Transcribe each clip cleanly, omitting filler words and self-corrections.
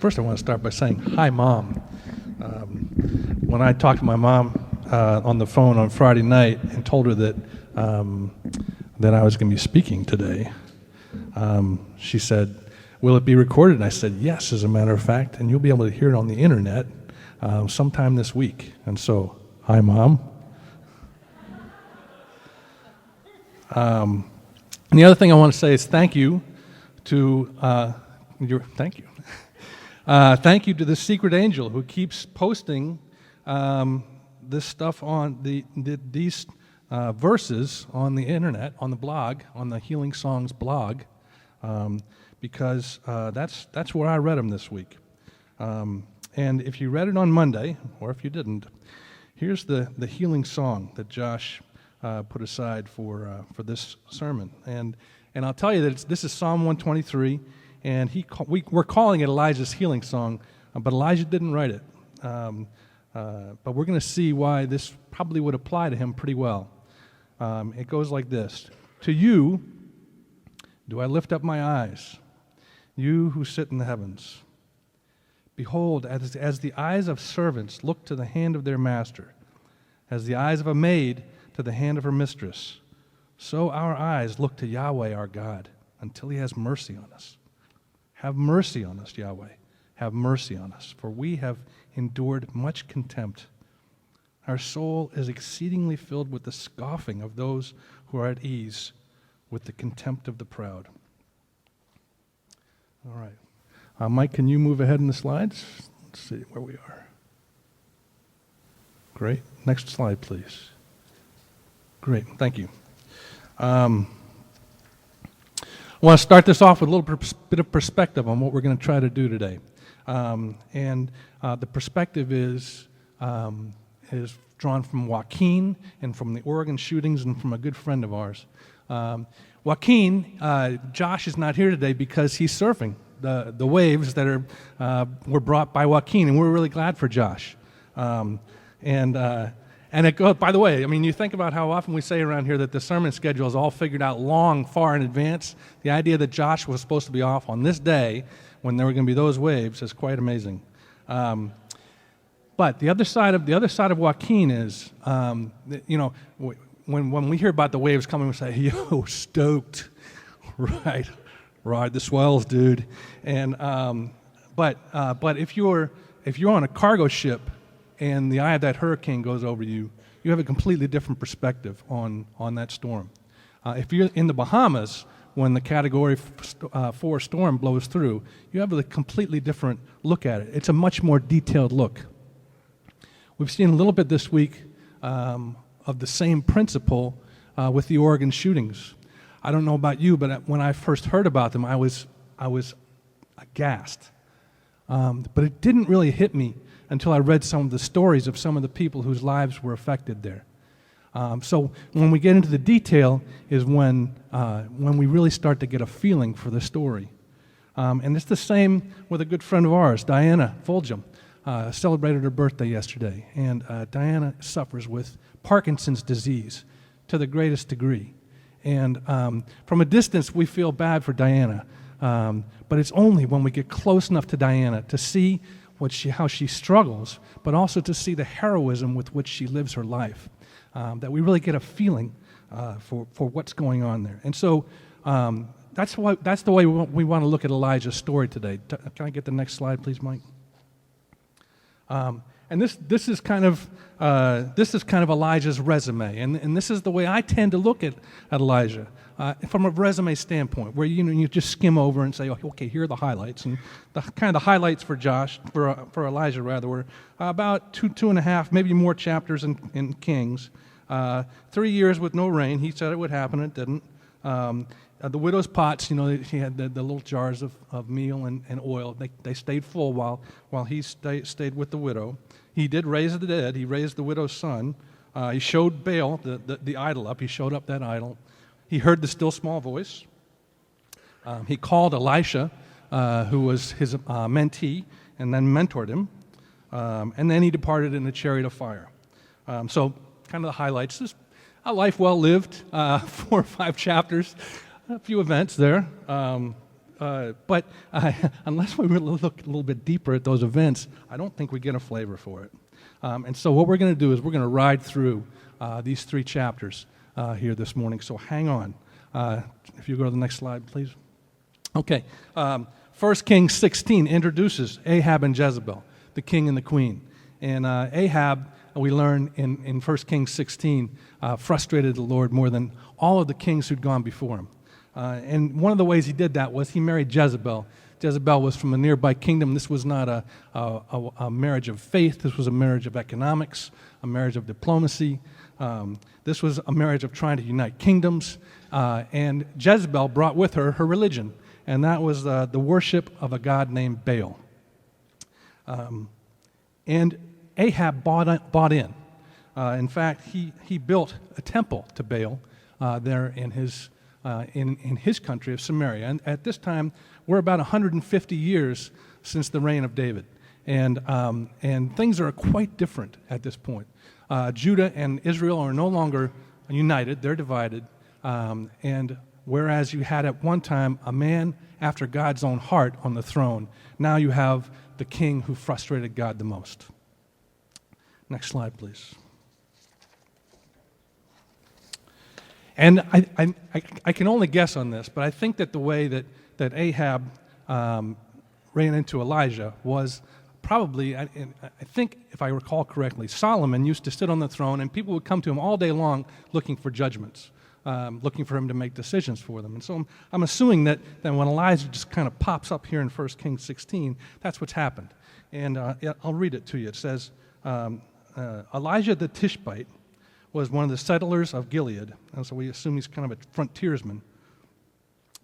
First, I want to start by saying, hi, Mom. When I talked to my mom on the phone on Friday night and told her that I was going to be speaking today, she said, will it be recorded? And I said, yes, as a matter of fact, and you'll be able to hear it on the internet sometime this week. And so, hi, Mom. And the other thing I want to say is thank you to thank you to the secret angel who keeps posting this stuff on these verses on the internet, on the blog, on the Healing Songs blog, because that's where I read them this week. And if you read it on Monday, or if you didn't, here's the healing song that Josh put aside for this sermon. And I'll tell you that this is Psalm 123, and we're calling it Elijah's healing song, but Elijah didn't write it. But we're going to see why this probably would apply to him pretty well. It goes like this. To you do I lift up my eyes, you who sit in the heavens. Behold, as the eyes of servants look to the hand of their master, as the eyes of a maid to the hand of her mistress, so our eyes look to Yahweh our God until he has mercy on us. Have mercy on us, Yahweh. Have mercy on us, for we have endured much contempt. Our soul is exceedingly filled with the scoffing of those who are at ease, with the contempt of the proud. All right. Mike, can you move ahead in the slides? Let's see where we are. Great. Next slide, please. Great. Thank you. I want to start this off with a little bit of perspective on what we're going to try to do today. And the perspective is drawn from Joaquin and from the Oregon shootings and from a good friend of ours. Joaquin, Josh is not here today because he's surfing the waves that were brought by Joaquin, and we're really glad for Josh. And it goes, by the way, I mean, you think about how often we say around here that the sermon schedule is all figured out far in advance. The idea that Josh was supposed to be off on this day when there were going to be those waves is quite amazing. But the other side of Joaquin is, when we hear about the waves coming, we say, "Yo, stoked, right? Ride the swells, dude." And but if you're on a cargo ship and the eye of that hurricane goes over you, you have a completely different perspective on that storm. If you're in the Bahamas when the Category 4 storm blows through, you have a completely different look at it. It's a much more detailed look. We've seen a little bit this week of the same principle with the Oregon shootings. I don't know about you, but when I first heard about them, I was aghast. But it didn't really hit me until I read some of the stories of some of the people whose lives were affected there. So when we get into the detail is when we really start to get a feeling for the story. And it's the same with a good friend of ours, Diana Fulgham, celebrated her birthday yesterday. And Diana suffers with Parkinson's disease to the greatest degree. And from a distance, we feel bad for Diana. But it's only when we get close enough to Diana to see how she struggles, but also to see the heroism with which she lives her life, that we really get a feeling for what's going on there. And so that's the way we want to look at Elijah's story today. Can I get the next slide, please, Mike? And this is kind of Elijah's resume, and this is the way I tend to look at Elijah from a resume standpoint, where you just skim over and say, okay, here are the highlights, and the highlights for Elijah were about two and a half, maybe more chapters in Kings, 3 years with no rain. He said it would happen, it didn't. The widow's pots, he had the little jars of meal and oil. They stayed full while he stayed with the widow. He did raise the dead. He raised the widow's son. He showed Baal the idol up. He showed up that idol. He heard the still small voice. He called Elisha, who was his mentee, and then mentored him. And then he departed in a chariot of fire. So kind of the highlights. Just a life well lived, 4 or 5 chapters. A few events there. unless we really look a little bit deeper at those events, I don't think we get a flavor for it. And so what we're going to do is we're going to ride through these 3 chapters here this morning. So hang on. If you go to the next slide, please. Okay. 1 Kings 16 introduces Ahab and Jezebel, the king and the queen. And Ahab, we learn in 1 Kings 16, frustrated the Lord more than all of the kings who'd gone before him. And one of the ways he did that was he married Jezebel. Jezebel was from a nearby kingdom. This was not a marriage of faith. This was a marriage of economics, a marriage of diplomacy. This was a marriage of trying to unite kingdoms. And Jezebel brought with her her religion, and that was the worship of a god named Baal. And Ahab bought in. In fact, he built a temple to Baal there in his country of Samaria. And at this time, we're about 150 years since the reign of David. And things are quite different at this point. Judah and Israel are no longer united, they're divided. And whereas you had at one time a man after God's own heart on the throne, now you have the king who frustrated God the most. Next slide, please. And I can only guess on this, but I think that the way that Ahab ran into Elijah was probably, I think if I recall correctly, Solomon used to sit on the throne and people would come to him all day long looking for judgments, looking for him to make decisions for them. And so I'm assuming that when Elijah just kind of pops up here in 1 Kings 16, that's what's happened. And I'll read it to you. It says, Elijah the Tishbite was one of the settlers of Gilead, and so we assume he's kind of a frontiersman.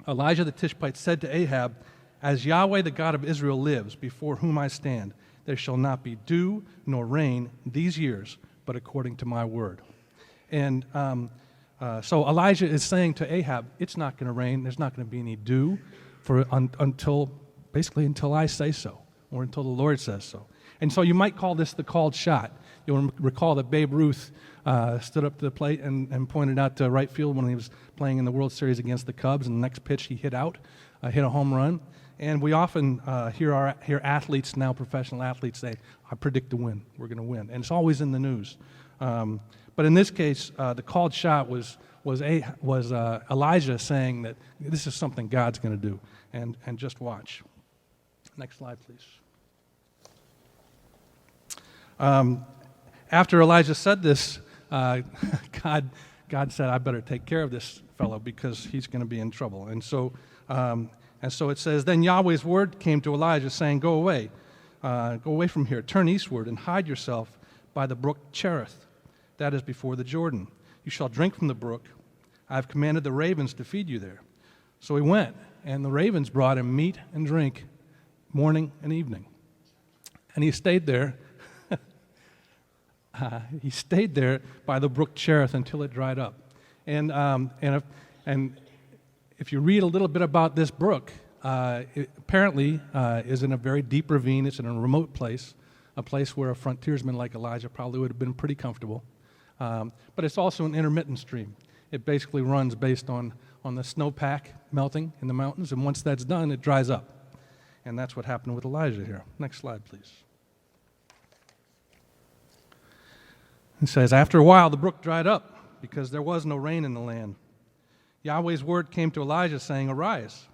Elijah the Tishbite said to Ahab, "As Yahweh the God of Israel lives, before whom I stand, there shall not be dew nor rain these years, but according to my word." And so Elijah is saying to Ahab, it's not going to rain, there's not going to be any dew until I say so, or until the Lord says so. And so you might call this the called shot. You'll recall that Babe Ruth stood up to the plate and pointed out to right field when he was playing in the World Series against the Cubs, and the next pitch he hit out, hit a home run. And we often hear athletes, now professional athletes, say, "I predict to win, we're going to win." And it's always in the news. But in this case, the called shot was Elijah saying that this is something God's going to do, and just watch. Next slide, please. After Elijah said this, God said, "I better take care of this fellow because he's going to be in trouble." And so it says, "Then Yahweh's word came to Elijah, saying, Go away from here, turn eastward, and hide yourself by the brook Cherith, that is before the Jordan. You shall drink from the brook. I have commanded the ravens to feed you there." So he went, and the ravens brought him meat and drink morning and evening. And he stayed there. He stayed there by the brook Cherith until it dried up. And if you read a little bit about this brook, it apparently is in a very deep ravine. It's in a remote place, a place where a frontiersman like Elijah probably would have been pretty comfortable. But it's also an intermittent stream. It basically runs based on the snowpack melting in the mountains, and once that's done, it dries up. And that's what happened with Elijah here. Next slide, please. It says, "After a while, the brook dried up because there was no rain in the land. Yahweh's word came to Elijah, saying, Arise,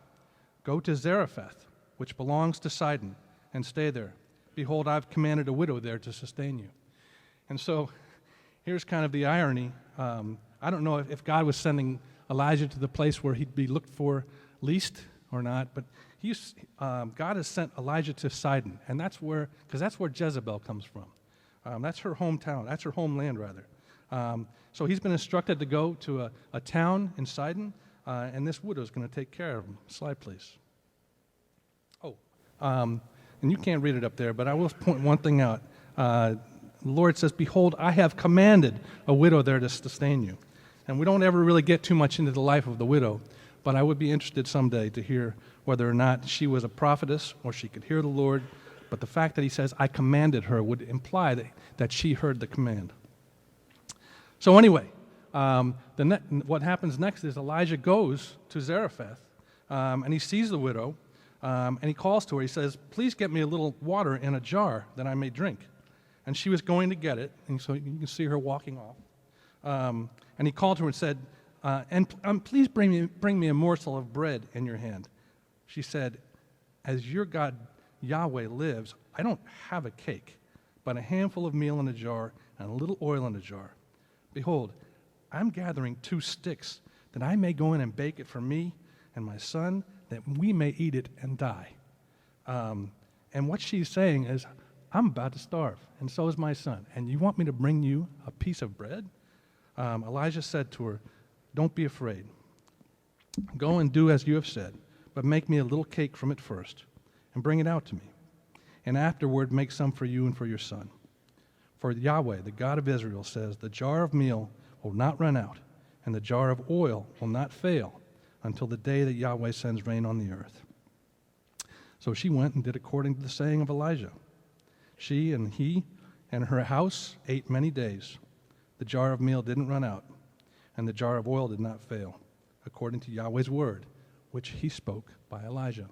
go to Zarephath, which belongs to Sidon, and stay there. Behold, I've commanded a widow there to sustain you." And so here's kind of the irony. I don't know if God was sending Elijah to the place where he'd be looked for least or not, but God has sent Elijah to Sidon, and because that's where Jezebel comes from. That's her hometown. That's her homeland, rather. So he's been instructed to go to a town in Sidon, and this widow is going to take care of him. Slide, please. And you can't read it up there, but I will point one thing out. The Lord says, "Behold, I have commanded a widow there to sustain you." And we don't ever really get too much into the life of the widow, but I would be interested someday to hear whether or not she was a prophetess or she could hear the Lord. But the fact that he says, "I commanded her," would imply that she heard the command. So anyway, what happens next is Elijah goes to Zarephath and he sees the widow, and he calls to her. He says, "Please get me a little water in a jar that I may drink." And she was going to get it, and so you can see her walking off. And he called to her and said, "Please bring me a morsel of bread in your hand." She said, "As your God Yahweh lives, I don't have a cake, but a handful of meal in a jar and a little oil in a jar. Behold, I'm gathering 2 sticks, that I may go in and bake it for me and my son, that we may eat it and die." And what she's saying is, I'm about to starve, and so is my son, and you want me to bring you a piece of bread? Elijah said to her, "Don't be afraid. Go and do as you have said, but make me a little cake from it first, and bring it out to me. And afterward make some for you and for your son. For Yahweh, the God of Israel, says, the jar of meal will not run out, and the jar of oil will not fail, until the day that Yahweh sends rain on the earth." So she went and did according to the saying of Elijah. She and he and her house ate many days. The jar of meal didn't run out, and the jar of oil did not fail, according to Yahweh's word, which he spoke by Elijah.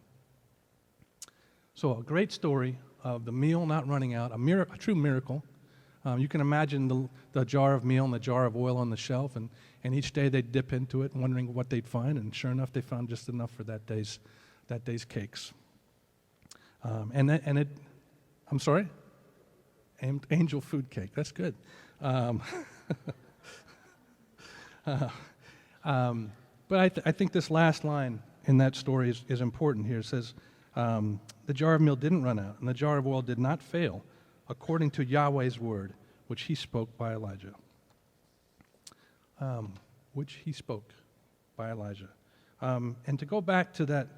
So a great story of the meal not running out, a true miracle. You can imagine the jar of meal and the jar of oil on the shelf, and each day they'd dip into it, wondering what they'd find, and sure enough, they found just enough for that day's cakes. I'm sorry? Angel food cake. That's good. But I think this last line in that story is important here. It says, the jar of meal didn't run out, and the jar of oil did not fail, according to Yahweh's word, which he spoke by Elijah. And to go back to that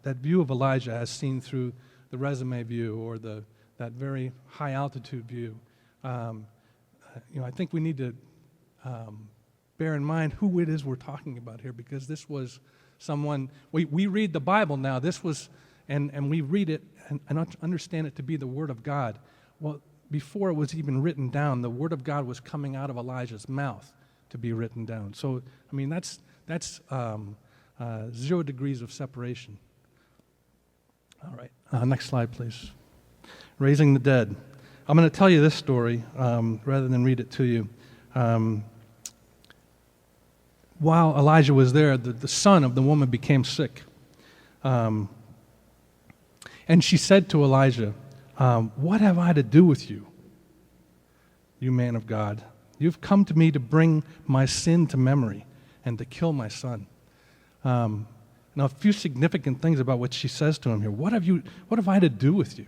view of Elijah as seen through the resume view, or that very high altitude view, I think we need to bear in mind who it is we're talking about here, because this was someone, we read the Bible now, this was, and we read it and understand it to be the Word of God. Well, before it was even written down, the Word of God was coming out of Elijah's mouth to be written down. So, I mean, that's 0 degrees of separation. All right, next slide, please. Raising the dead. I'm going to tell you this story rather than read it to you. While Elijah was there, the son of the woman became sick. And she said to Elijah, "What have I to do with you, you man of God? You've come to me to bring my sin to memory and to kill my son." Now, a few significant things about what she says to him here. What have I to do with you?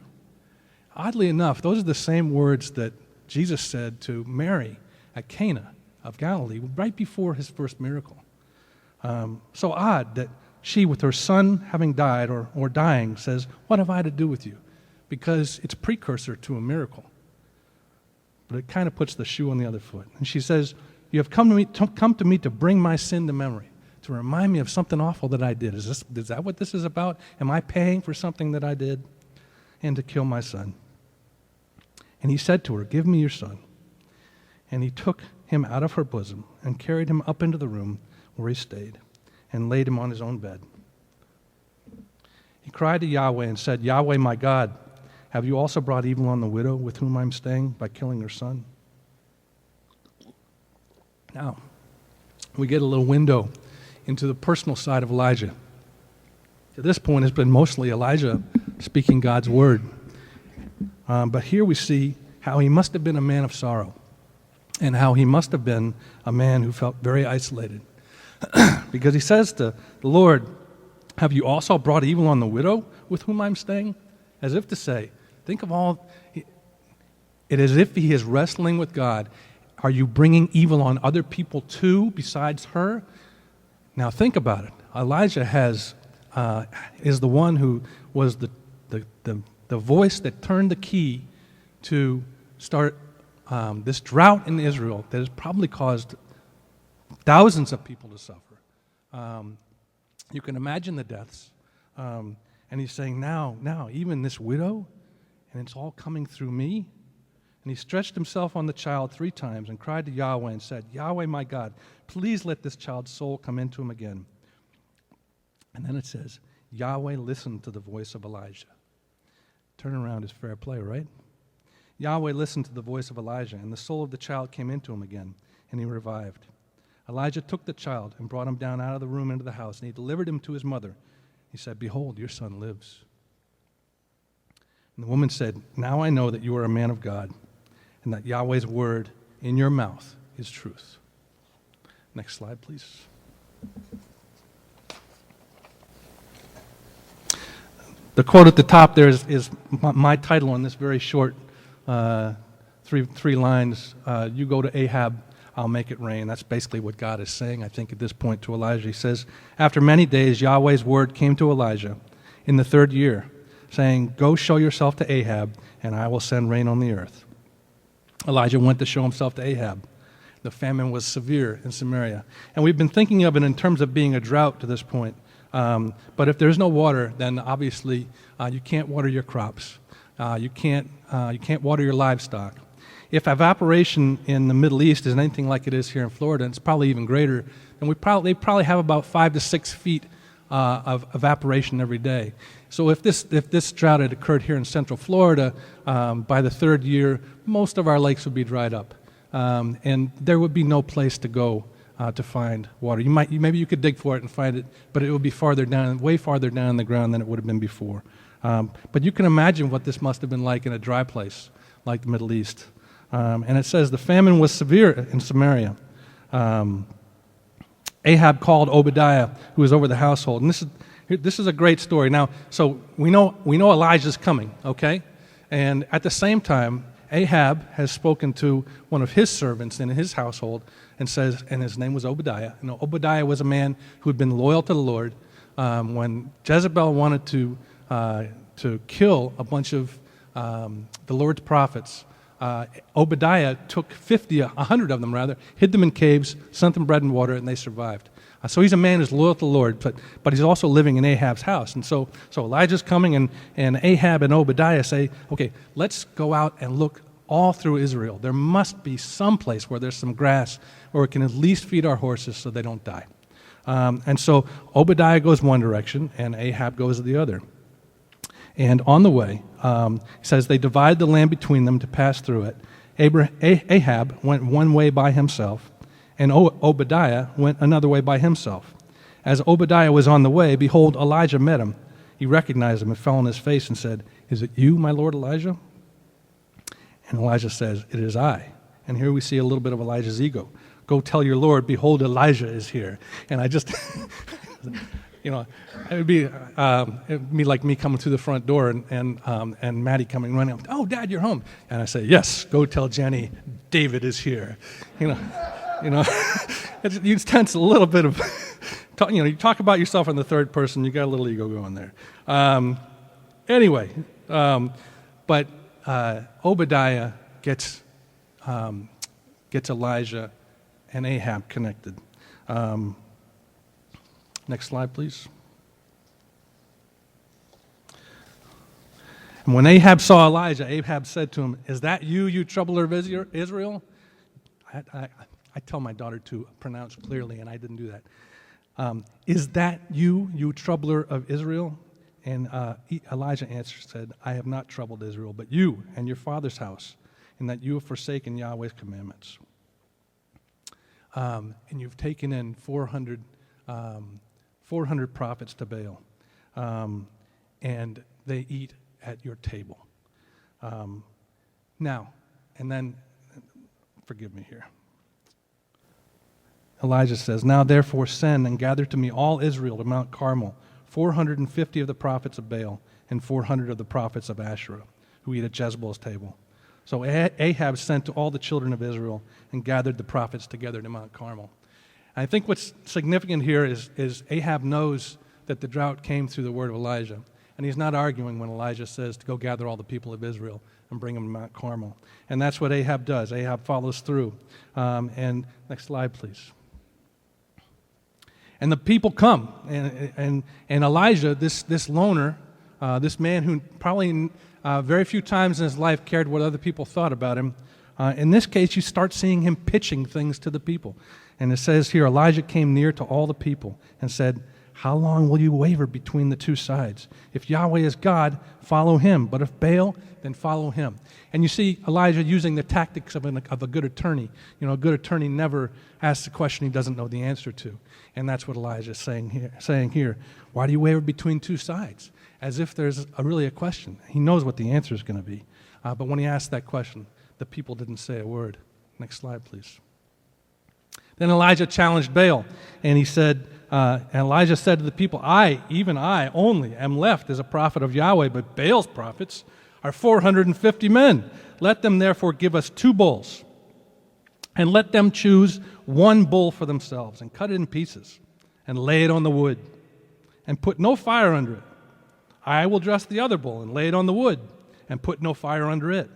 Oddly enough, those are the same words that Jesus said to Mary at Cana of Galilee right before his first miracle. So odd that she, with her son having died or dying, says, "What have I to do with you?" Because it's precursor to a miracle. But it kind of puts the shoe on the other foot. And she says, "You have come to me to bring my sin to memory, to remind me of something awful that I did. Is that what this is about? Am I paying for something that I did? And to kill my son." And he said to her, "Give me your son." And he took him out of her bosom and carried him up into the room where he stayed and laid him on his own bed. He cried to Yahweh and said, "Yahweh, my God, have you also brought evil on the widow with whom I'm staying by killing her son?" Now, we get a little window into the personal side of Elijah. To this point, it's been mostly Elijah speaking God's word. But here we see how he must have been a man of sorrow, and how he must have been a man who felt very isolated. Because he says to the Lord, "Have you also brought evil on the widow with whom I'm staying?" As if to say, think of all, it is as if he is wrestling with God. Are you bringing evil on other people too besides her? Now think about it. Elijah is the one who was the voice that turned the key to start this drought in Israel that has probably caused thousands of people to suffer. You can imagine the deaths. And he's saying, now, even this widow, and it's all coming through me? And he stretched himself on the child 3 times and cried to Yahweh and said, "Yahweh, my God, please let this child's soul come into him again." And then it says, Yahweh listened to the voice of Elijah. Turn around is fair play, right? Yahweh listened to the voice of Elijah, and the soul of the child came into him again, and he revived. Elijah took the child and brought him down out of the room into the house, and he delivered him to his mother. He said, Behold, your son lives. And the woman said, Now I know that you are a man of God, and that Yahweh's word in your mouth is truth. Next slide, please. The quote at the top there is my title on this very short three lines. You go to Ahab, I'll make it rain. That's basically what God is saying, I think, at this point to Elijah. He says, After many days, Yahweh's word came to Elijah in the 3rd year, saying, Go show yourself to Ahab, and I will send rain on the earth. Elijah went to show himself to Ahab. The famine was severe in Samaria. And we've been thinking of it in terms of being a drought to this point. But if there's no water, then obviously you can't water your crops. You can't water your livestock. If evaporation in the Middle East is anything like it is here in Florida, and it's probably even greater, then they probably have about 5 to 6 feet of evaporation every day. So if this drought had occurred here in Central Florida, by the 3rd year, most of our lakes would be dried up, and there would be no place to go to find water. Maybe you could dig for it and find it, but it would be farther down, way farther down in the ground than it would have been before. But you can imagine what this must have been like in a dry place like the Middle East. And it says the famine was severe in Samaria. Ahab called Obadiah, who was over the household, and this is a great story. Now, so we know Elijah's coming, okay? And at the same time, Ahab has spoken to one of his servants in his household and says, and his name was Obadiah. You know, Obadiah was a man who had been loyal to the Lord. When Jezebel wanted to kill a bunch of the Lord's prophets, Obadiah took 100 of them rather, hid them in caves, sent them bread and water, and they survived. So he's a man who's loyal to the Lord, but he's also living in Ahab's house. And so Elijah's coming, and Ahab and Obadiah say, okay, let's go out and look all through Israel. There must be some place where there's some grass where we can at least feed our horses so they don't die. And so Obadiah goes one direction, and Ahab goes the other. And on the way, he says they divide the land between them to pass through it. Ahab went one way by himself, and Obadiah went another way by himself. As Obadiah was on the way, behold, Elijah met him. He recognized him and fell on his face and said, Is it you, my lord Elijah? And Elijah says, It is I. And here we see a little bit of Elijah's ego. Go tell your Lord, behold, Elijah is here. And I just... it'd be like me coming through the front door and Maddie coming running up. Oh, Dad, you're home. And I say, yes, go tell Jenny, David is here. You sense a little bit of, you talk about yourself in the third person. You got a little ego going there. But Obadiah gets Elijah and Ahab connected. Next slide, please. And when Ahab saw Elijah, Ahab said to him, Is that you troubler of Israel? I tell my daughter to pronounce clearly, and I didn't do that. Is that you troubler of Israel? And Elijah answered, said, I have not troubled Israel, but you and your father's house, in that you have forsaken Yahweh's commandments. And you've taken in 400 prophets to Baal, and they eat at your table. Now, and then, forgive me here. Elijah says, Now therefore send and gather to me all Israel to Mount Carmel, 450 of the prophets of Baal and 400 of the prophets of Asherah, who eat at Jezebel's table. So Ahab sent to all the children of Israel and gathered the prophets together to Mount Carmel. I think what's significant here is Ahab knows that the drought came through the word of Elijah. And he's not arguing when Elijah says to go gather all the people of Israel and bring them to Mount Carmel. And that's what Ahab does. Ahab follows through. And next slide, please. And the people come. And Elijah, this loner, this man who probably very few times in his life cared what other people thought about him, in this case, you start seeing him pitching things to the people. And it says here, Elijah came near to all the people and said, How long will you waver between the two sides? If Yahweh is God, follow him. But if Baal, then follow him. And you see Elijah using the tactics of a good attorney. You know, a good attorney never asks a question he doesn't know the answer to. And that's what Elijah is saying here. Why do you waver between two sides? As if there's really a question. He knows what the answer is going to be. But when he asked that question, the people didn't say a word. Next slide, please. Then Elijah challenged Baal, and he said, and Elijah said to the people, even I only am left as a prophet of Yahweh, but Baal's prophets are 450 men. Let them therefore give us 2 bulls, and let them choose 1 bull for themselves, and cut it in pieces, and lay it on the wood, and put no fire under it. I will dress the other bull, and lay it on the wood, and put no fire under it.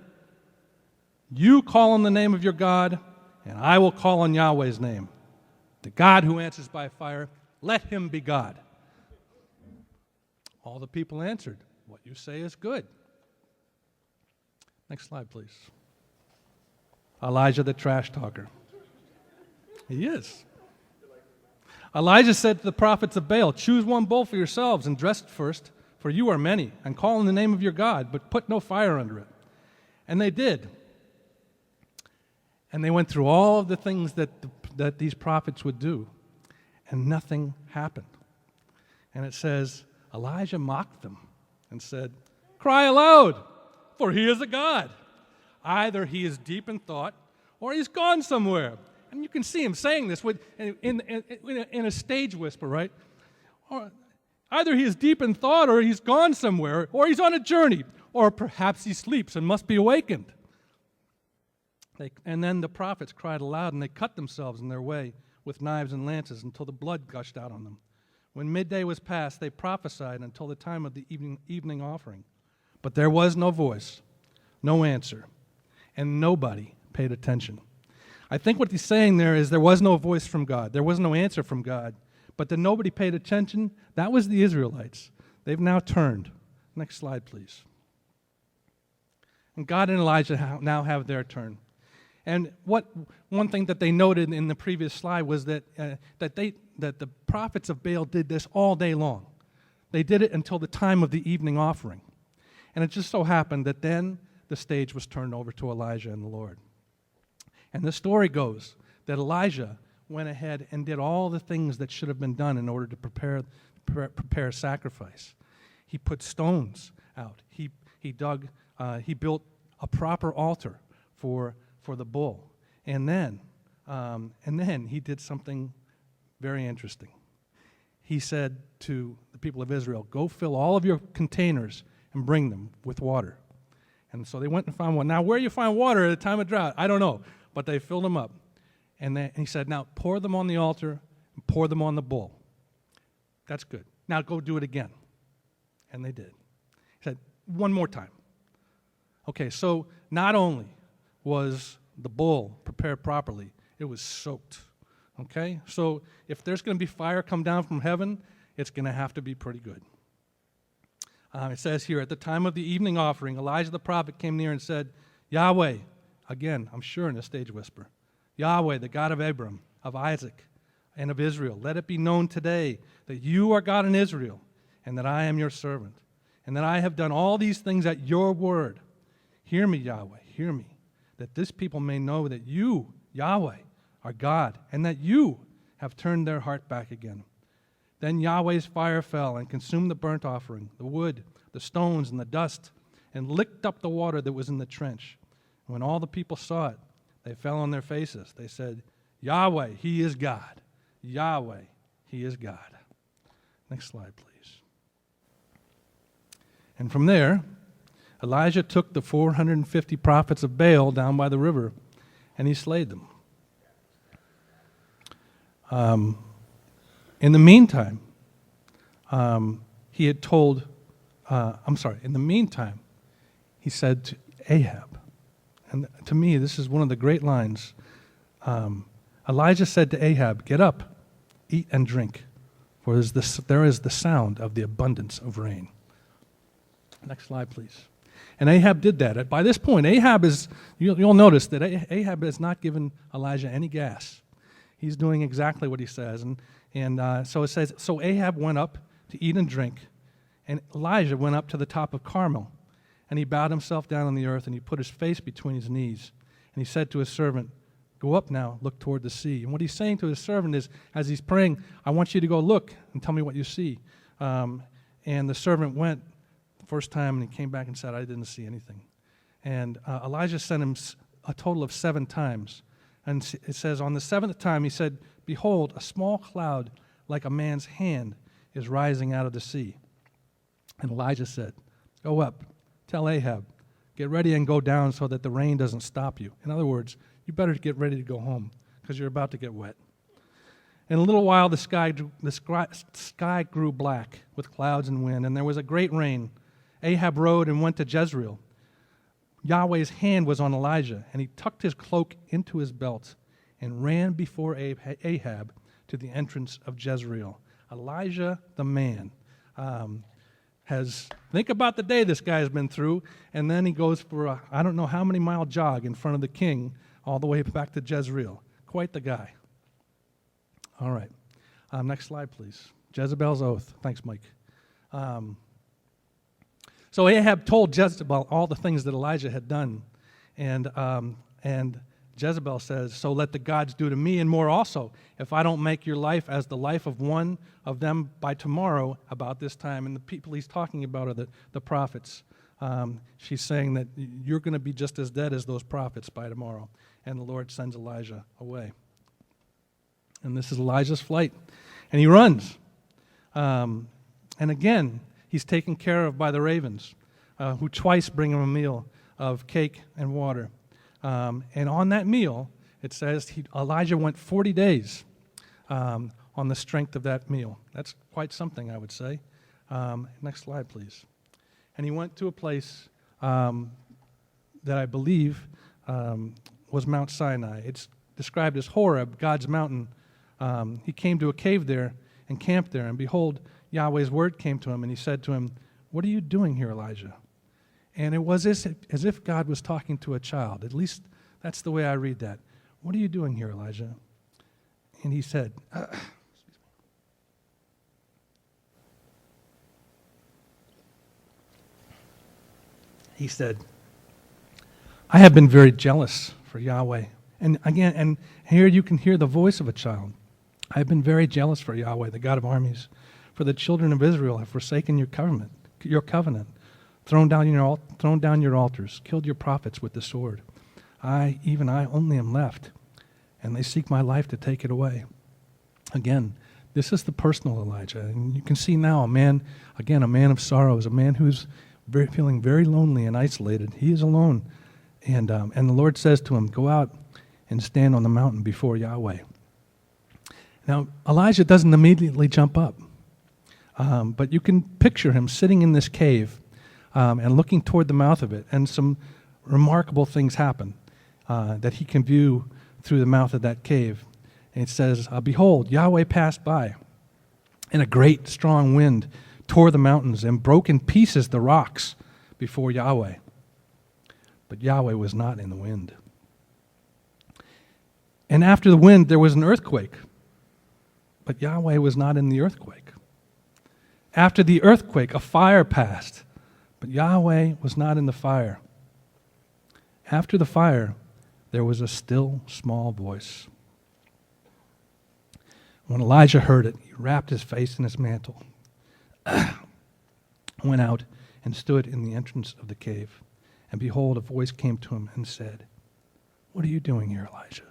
You call on the name of your God, and I will call on Yahweh's name. The God who answers by fire, let him be God. All the people answered, what you say is good. Next slide, please. Elijah the trash talker. He is. Elijah said to the prophets of Baal, choose 1 bull for yourselves and dress it first, for you are many, and call on the name of your God, but put no fire under it. And they did. And they went through all of the things that these prophets would do, and nothing happened. And it says, Elijah mocked them and said, cry aloud, for he is a god. Either he is deep in thought, or he's gone somewhere. And you can see him saying this in a stage whisper, right? Or either he is deep in thought, or he's gone somewhere, or he's on a journey, or perhaps he sleeps and must be awakened. And then the prophets cried aloud, and they cut themselves in their way with knives and lances until the blood gushed out on them. When midday was past, they prophesied until the time of the evening offering. But there was no voice, no answer, and nobody paid attention. I think what he's saying there is there was no voice from God. There was no answer from God. But the nobody paid attention, that was the Israelites. They've now turned. Next slide, please. And God and Elijah now have their turn. And one thing that they noted in the previous slide was that the prophets of Baal did this all day long. They did it until the time of the evening offering. And it just so happened that then the stage was turned over to Elijah and the Lord. And the story goes that Elijah went ahead and did all the things that should have been done in order to prepare sacrifice. He put stones out. He built a proper altar for the bull. And then he did something very interesting. He said to the people of Israel, go fill all of your containers and bring them with water. And so they went and found one. Now, where you find water at a time of drought, I don't know, but they filled them up. And he said, now pour them on the altar and pour them on the bull. That's good. Now go do it again. And they did. He said, one more time. Okay, so not only was the bull prepared properly, it was soaked. Okay? So if there's going to be fire come down from heaven, it's going to have to be pretty good. It says here, at the time of the evening offering, Elijah the prophet came near and said, Yahweh, again, I'm sure in a stage whisper, Yahweh, the God of Abram, of Isaac, and of Israel, let it be known today that you are God in Israel, and that I am your servant, and that I have done all these things at your word. Hear me, Yahweh, hear me, that this people may know that you, Yahweh, are God, and that you have turned their heart back again. Then Yahweh's fire fell and consumed the burnt offering, the wood, the stones, and the dust, and licked up the water that was in the trench. And when all the people saw it, they fell on their faces. They said, Yahweh, he is God. Yahweh, he is God. Next slide, please. And from there, Elijah took the 450 prophets of Baal down by the river, and he slayed them. In the meantime, he said to Ahab, and to me, this is one of the great lines. Elijah said to Ahab, get up, eat and drink, for there is the sound of the abundance of rain. Next slide, please. And Ahab did that. By this point, you'll notice that Ahab has not given Elijah any gas. He's doing exactly what he says. And And so it says, so Ahab went up to eat and drink, and Elijah went up to the top of Carmel, and he bowed himself down on the earth, and he put his face between his knees. And he said to his servant, go up now, look toward the sea. And what he's saying to his servant is, as he's praying, I want you to go look and tell me what you see. And the servant went the first time, and he came back and said, I didn't see anything. And Elijah sent him a total of 7 times. And it says, on the 7th time, he said, behold, a small cloud like a man's hand is rising out of the sea. And Elijah said, go up, tell Ahab, get ready and go down so that the rain doesn't stop you. In other words, you better get ready to go home because you're about to get wet. In a little while, the sky grew black with clouds and wind, and there was a great rain. Ahab rode and went to Jezreel. Yahweh's hand was on Elijah, and he tucked his cloak into his belt and ran before Ahab to the entrance of Jezreel. Elijah, the man, think about the day this guy's been through, and then he goes for I don't know how many mile jog in front of the king all the way back to Jezreel. Quite the guy. All right. Next slide, please. Jezebel's oath. Thanks, Mike. So Ahab told Jezebel all the things that Elijah had done, and Jezebel says, so let the gods do to me and more also, if I don't make your life as the life of one of them by tomorrow about this time. And the people he's talking about are the prophets. She's saying that you're going to be just as dead as those prophets by tomorrow. And the Lord sends Elijah away. And this is Elijah's flight. And he runs. And again, he's taken care of by the ravens, who twice bring him a meal of cake and water. And on that meal, it says Elijah went 40 days on the strength of that meal. That's quite something, I would say. Next slide, please. And he went to a place that I believe was Mount Sinai. It's described as Horeb, God's mountain. He came to a cave there and camped there. And behold, Yahweh's word came to him, and he said to him, what are you doing here, Elijah? And it was as if God was talking to a child. At least that's the way I read that. What are you doing here, Elijah? And he said, I have been very jealous for Yahweh. And again, and here you can hear the voice of a child. I have been very jealous for Yahweh, the God of armies, for the children of Israel have forsaken your covenant, thrown down your altars, killed your prophets with the sword. Even I only am left, and they seek my life to take it away. Again, this is the personal Elijah, and you can see now a man of sorrows, a man who's feeling very lonely and isolated. He is alone, and the Lord says to him, go out and stand on the mountain before Yahweh. Now, Elijah doesn't immediately jump up, but you can picture him sitting in this cave and looking toward the mouth of it, and some remarkable things happen that he can view through the mouth of that cave. And it says, behold, Yahweh passed by, and a great strong wind tore the mountains and broke in pieces the rocks before Yahweh. But Yahweh was not in the wind. And after the wind, there was an earthquake, but Yahweh was not in the earthquake. After the earthquake, a fire passed, but Yahweh was not in the fire. After the fire, there was a still small voice. When Elijah heard it, he wrapped his face in his mantle, went out and stood in the entrance of the cave. And behold, a voice came to him and said, what are you doing here, Elijah?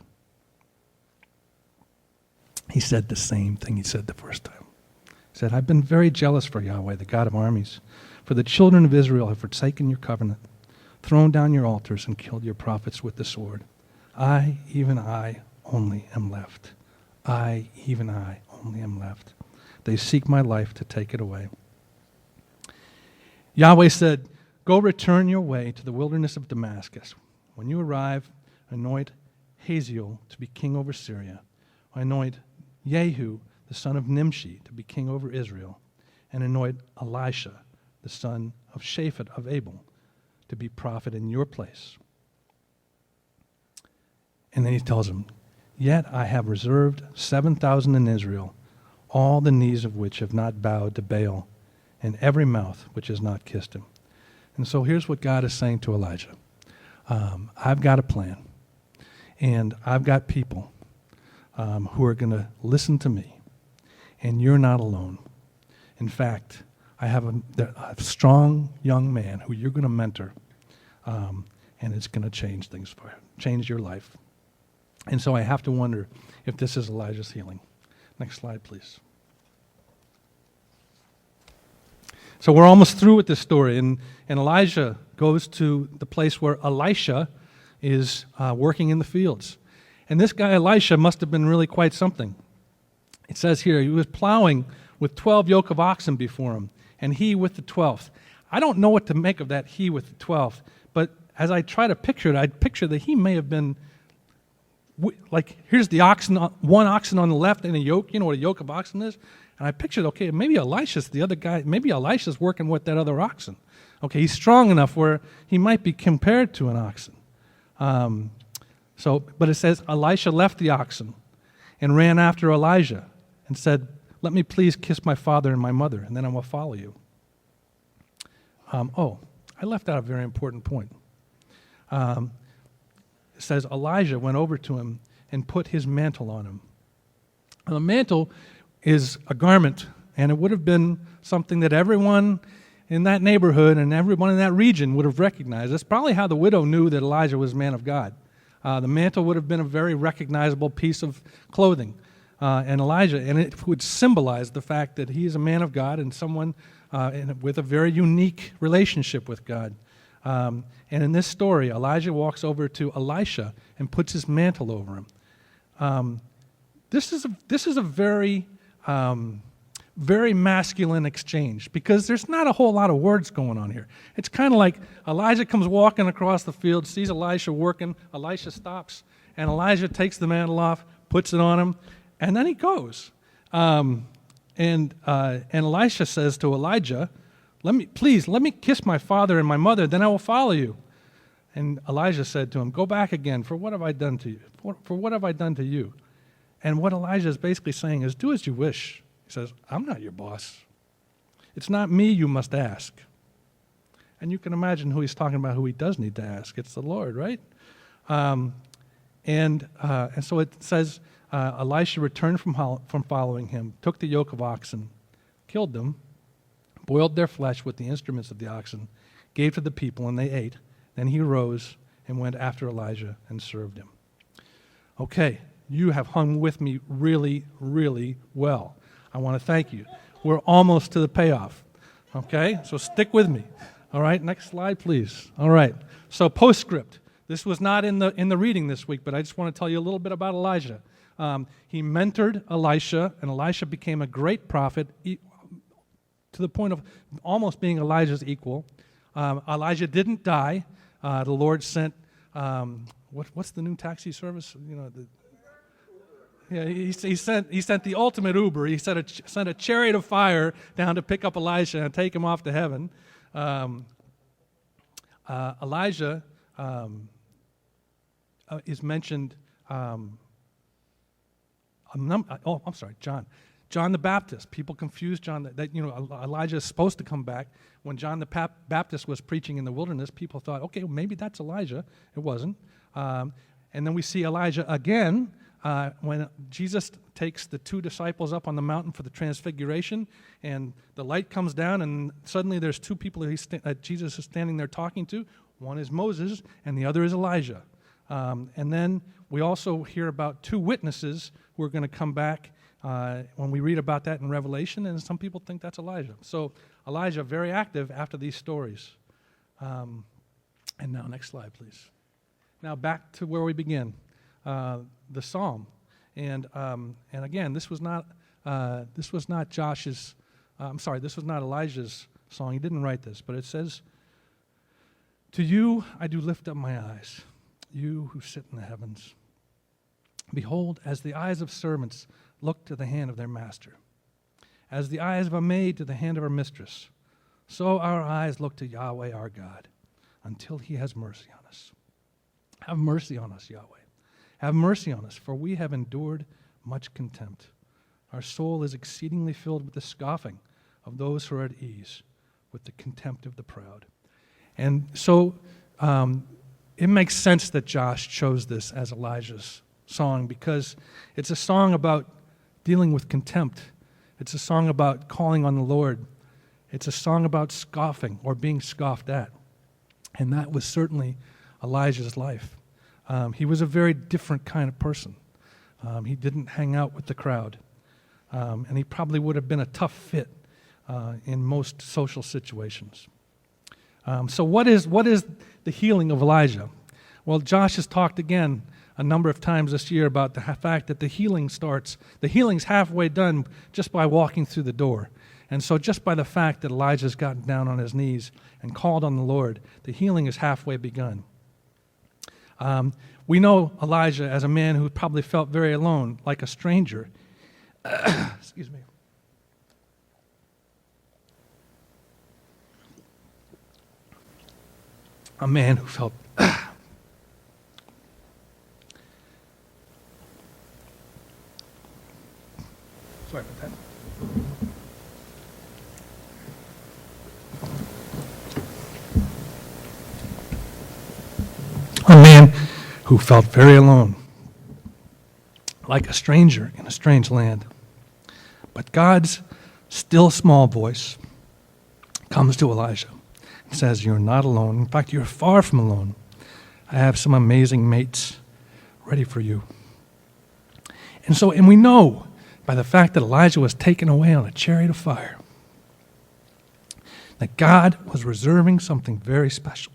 He said the same thing he said the first time. He said, I've been very jealous for Yahweh, the God of armies, for the children of Israel have forsaken your covenant, thrown down your altars, and killed your prophets with the sword. I, even I, only am left. I, even I, only am left. They seek my life to take it away. Yahweh said, go return your way to the wilderness of Damascus. When you arrive, anoint Hazael to be king over Syria. Anoint Jehu, the son of Nimshi, to be king over Israel. And anoint Elisha, the son of Shaphat of Abel, to be prophet in your place. And then he tells him, yet I have reserved 7,000 in Israel, all the knees of which have not bowed to Baal, and every mouth which has not kissed him. And so here's what God is saying to Elijah. I've got a plan, and I've got people who are going to listen to me, and you're not alone. In fact, I have a strong young man who you're going to mentor, and it's going to change things for you, change your life. And so I have to wonder if this is Elijah's healing. Next slide, please. So we're almost through with this story, and Elijah goes to the place where Elisha is working in the fields. And this guy Elisha must have been really quite something. It says here, he was plowing with 12 yoke of oxen before him, and he with the 12th. I don't know what to make of that he with the 12th, but as I try to picture it, I picture that he may have been, like, here's the oxen, one oxen on the left and a yoke. You know what a yoke of oxen is? And I pictured, okay, maybe Elisha's the other guy. Maybe Elisha's working with that other oxen. Okay, he's strong enough where he might be compared to an oxen. But it says, Elisha left the oxen and ran after Elijah and said, let me please kiss my father and my mother, and then I will follow you. I left out a very important point. It says, Elijah went over to him and put his mantle on him. And the mantle is a garment, and it would have been something that everyone in that neighborhood and everyone in that region would have recognized. That's probably how the widow knew that Elijah was a man of God. The mantle would have been a very recognizable piece of clothing. And it would symbolize the fact that he is a man of God and someone with a very unique relationship with God. And in this story, Elijah walks over to Elisha and puts his mantle over him. This is a very very masculine exchange because there's not a whole lot of words going on here. It's kind of like Elijah comes walking across the field, sees Elisha working, Elisha stops, and Elijah takes the mantle off, puts it on him, and then he goes. And Elisha says to Elijah, let me kiss my father and my mother, then I will follow you. And Elijah said to him, go back again, for what have I done to you? For what have I done to you? And what Elijah is basically saying is, do as you wish. He says, I'm not your boss. It's not me you must ask. And you can imagine who he's talking about, who he does need to ask. It's the Lord, right? And so it says, Elisha returned from following him, took the yoke of oxen, killed them, boiled their flesh with the instruments of the oxen, gave to the people, and they ate. Then he arose and went after Elijah and served him. Okay, you have hung with me really, really well. I want to thank you. We're almost to the payoff. Okay, so stick with me. All right, next slide, please. All right, so postscript. This was not in the reading this week, but I just want to tell you a little bit about Elijah. He mentored Elisha, and Elisha became a great prophet to the point of almost being Elijah's equal. Elijah didn't die. The Lord sent, what's the new taxi service? You know, he sent the ultimate Uber. He sent a chariot of fire down to pick up Elisha and take him off to heaven. Elijah is mentioned. John the Baptist. People confuse John that Elijah is supposed to come back. When John the Baptist was preaching in the wilderness, people thought, okay, well, maybe that's Elijah. It wasn't. And then we see Elijah again when Jesus takes the two disciples up on the mountain for the transfiguration, and the light comes down, and suddenly there's two people that Jesus is standing there talking to. One is Moses, and the other is Elijah. And then we also hear about two witnesses who are going to come back when we read about that in Revelation, and some people think that's Elijah. So Elijah, very active after these stories. And now, next slide, please. Now back to where we begin, the psalm. And again, this was not Josh's. This was not Elijah's song. He didn't write this, but it says, "To you I do lift up my eyes, you who sit in the heavens. Behold, as the eyes of servants look to the hand of their master, as the eyes of a maid to the hand of her mistress, so our eyes look to Yahweh our God, until he has mercy on us. Have mercy on us, Yahweh. Have mercy on us, for we have endured much contempt. Our soul is exceedingly filled with the scoffing of those who are at ease, with the contempt of the proud. And so it makes sense that Josh chose this as Elijah's song, because it's a song about dealing with contempt. It's a song about calling on the Lord. It's a song about scoffing or being scoffed at. And that was certainly Elijah's life. He was a very different kind of person. He didn't hang out with the crowd. And he probably would have been a tough fit in most social situations. So what is the healing of Elijah? Well, Josh has talked again a number of times this year about the fact that the healing's halfway done just by walking through the door. And so just by the fact that Elijah's gotten down on his knees and called on the Lord, the healing is halfway begun. We know Elijah as a man who probably felt very alone, like a stranger. Excuse me. A man who felt sorry about that. A man who felt very alone, like a stranger in a strange land. But God's still small voice comes to Elijah and says, "You're not alone. In fact, you're far from alone. I have some amazing mates ready for you." And we know by the fact that Elijah was taken away on a chariot of fire that God was reserving something very special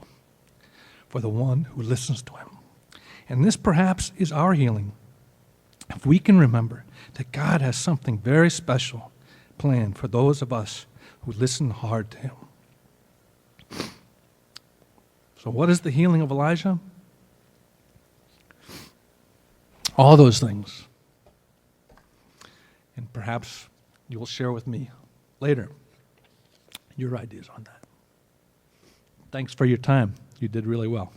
for the one who listens to him. And this perhaps is our healing, if we can remember that God has something very special planned for those of us who listen hard to him. So what is the healing of Elijah? All those things. And perhaps you will share with me later your ideas on that. Thanks for your time. You did really well.